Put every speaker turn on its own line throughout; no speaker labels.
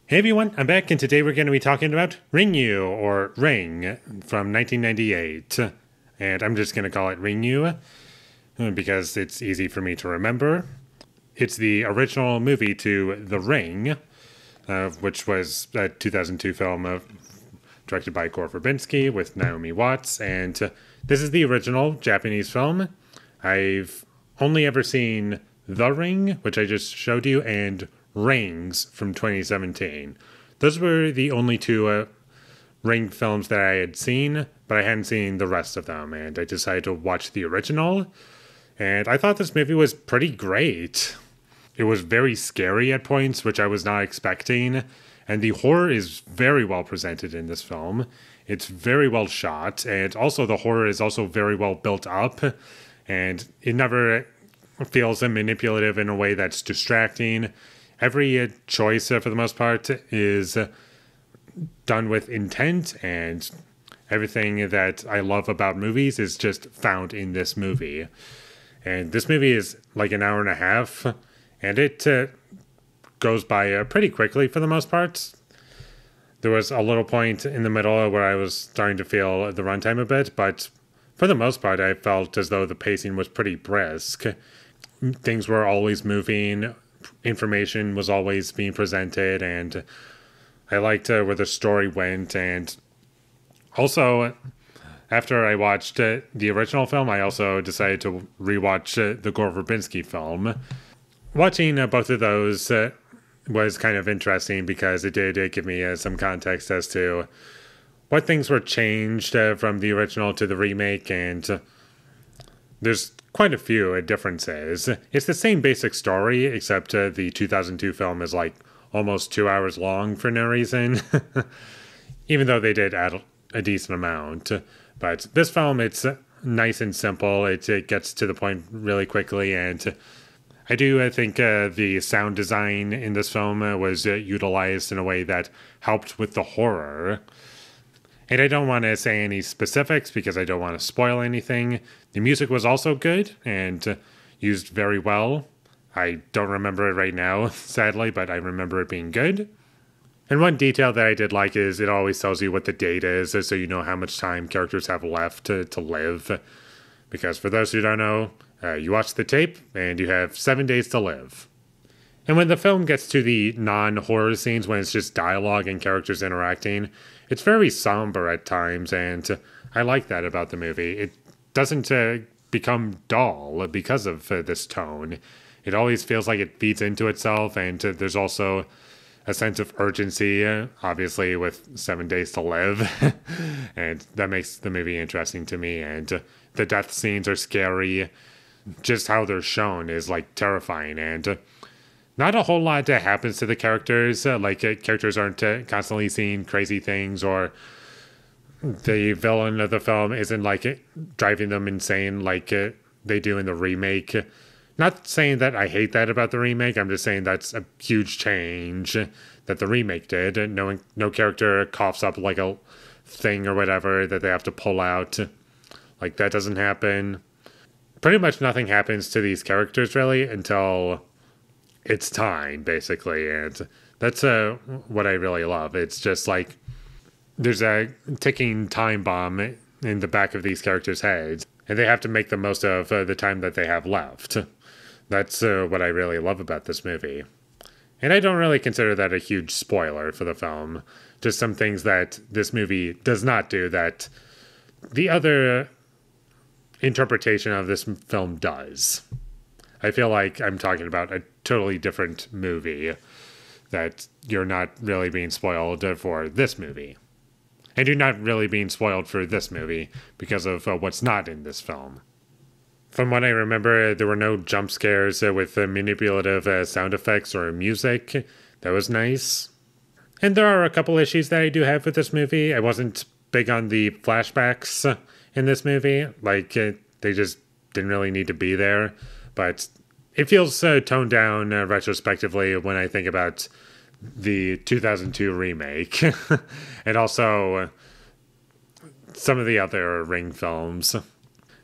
Hey everyone, I'm back and today we're going to be talking about Ringu, or Ring, from 1998. And I'm just going to call it Ringu because it's easy for me to remember. It's the original movie to The Ring, which was a 2002 film directed by Gore Verbinski with Naomi Watts. And this is the original Japanese film. I've only ever seen The Ring, which I just showed you, and Rings from 2017. Those were the only two Ring films that I had seen, but I hadn't seen the rest of them, and I decided to watch the original, and I thought this movie was pretty great. It was very scary at points, which I was not expecting, and the horror is very well presented in this film. It's very well shot, and also the horror is also very well built up, and it never feels manipulative in a way that's distracting. Every choice, for the most part, is done with intent, and everything that I love about movies is just found in this movie. And this movie is like an hour and a half, and it goes by pretty quickly for the most part. There was a little point in the middle where I was starting to feel the runtime a bit, but for the most part, I felt as though the pacing was pretty brisk. Things were always moving. Information was always being presented, and I liked where the story went. And also, after I watched the original film, I also decided to rewatch the Gore Verbinski film. Watching both of those was kind of interesting because it did give me some context as to what things were changed from the original to the remake, and there's quite a few differences. It's the same basic story, except the 2002 film is like almost 2 hours long for no reason, even though they did add a decent amount. But this film, it's nice and simple. It gets to the point really quickly, and I do think the sound design in this film was utilized in a way that helped with the horror. And I don't want to say any specifics because I don't want to spoil anything. The music was also good and used very well. I don't remember it right now, sadly, but I remember it being good. And one detail that I did like is it always tells you what the date is, so you know how much time characters have left to live. Because for those who don't know, you watch the tape and you have 7 days to live. And when the film gets to the non-horror scenes, when it's just dialogue and characters interacting, it's very somber at times, and I like that about the movie. It doesn't become dull because of this tone. It always feels like it feeds into itself, and there's also a sense of urgency, obviously, with 7 days to live. And that makes the movie interesting to me, and the death scenes are scary. Just how they're shown is, like, terrifying, and not a whole lot happens to the characters. Characters aren't constantly seeing crazy things, or the villain of the film isn't, driving them insane like they do in the remake. Not saying that I hate that about the remake. I'm just saying that's a huge change that the remake did. No character coughs up like a thing or whatever that they have to pull out. Like, that doesn't happen. Pretty much nothing happens to these characters, really, until it's time, basically, and that's what I really love. It's just like there's a ticking time bomb in the back of these characters' heads, and they have to make the most of the time that they have left. That's what I really love about this movie. And I don't really consider that a huge spoiler for the film. Just some things that this movie does not do that the other interpretation of this film does. I feel like I'm talking about a totally different movie, that you're not really being spoiled for this movie. And you're not really being spoiled for this movie because of what's not in this film. From what I remember, there were no jump scares with manipulative sound effects or music. That was nice. And there are a couple issues that I do have with this movie. I wasn't big on the flashbacks in this movie. They just didn't really need to be there. But it feels toned down retrospectively when I think about the 2002 remake. And also some of the other Ring films.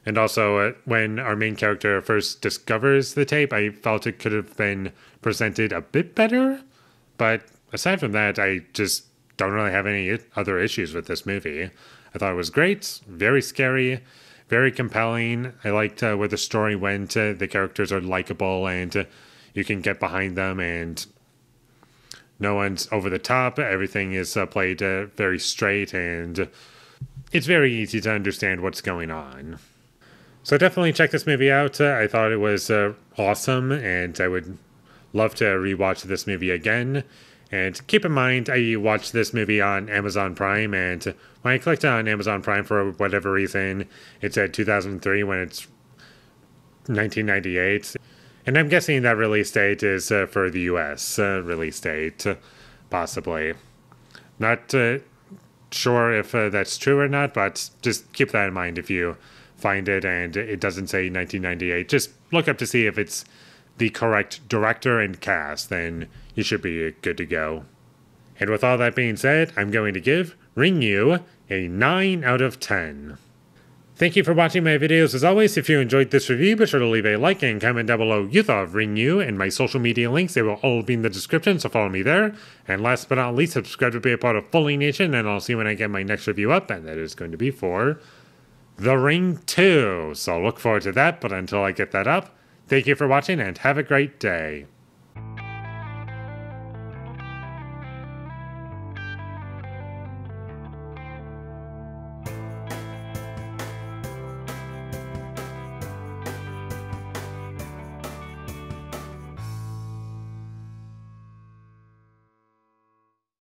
And also when our main character first discovers the tape, I felt it could have been presented a bit better. But aside from that, I just don't really have any other issues with this movie. I thought it was great, very scary, very compelling. I liked where the story went. The characters are likable and you can get behind them, and no one's over the top. Everything is played very straight, and it's very easy to understand what's going on. So definitely check this movie out. I thought it was awesome, and I would love to rewatch this movie again. And keep in mind, I watched this movie on Amazon Prime, and when I clicked on Amazon Prime for whatever reason, it said 2003 when it's 1998. And I'm guessing that release date is for the US release date, possibly. Not sure if that's true or not, but just keep that in mind if you find it and it doesn't say 1998. Just look up to see if it's the correct director and cast, then you should be good to go. And with all that being said, I'm going to give Ringu a 9 out of 10. Thank you for watching my videos. As always, if you enjoyed this review, be sure to leave a like and comment down below you thought of Ringu, and my social media links, they will all be in the description, so follow me there. And last but not least, subscribe to be a part of Foley Nation, and I'll see you when I get my next review up, and that is going to be for The Ring 2. So look forward to that, but until I get that up, thank you for watching and have a great day.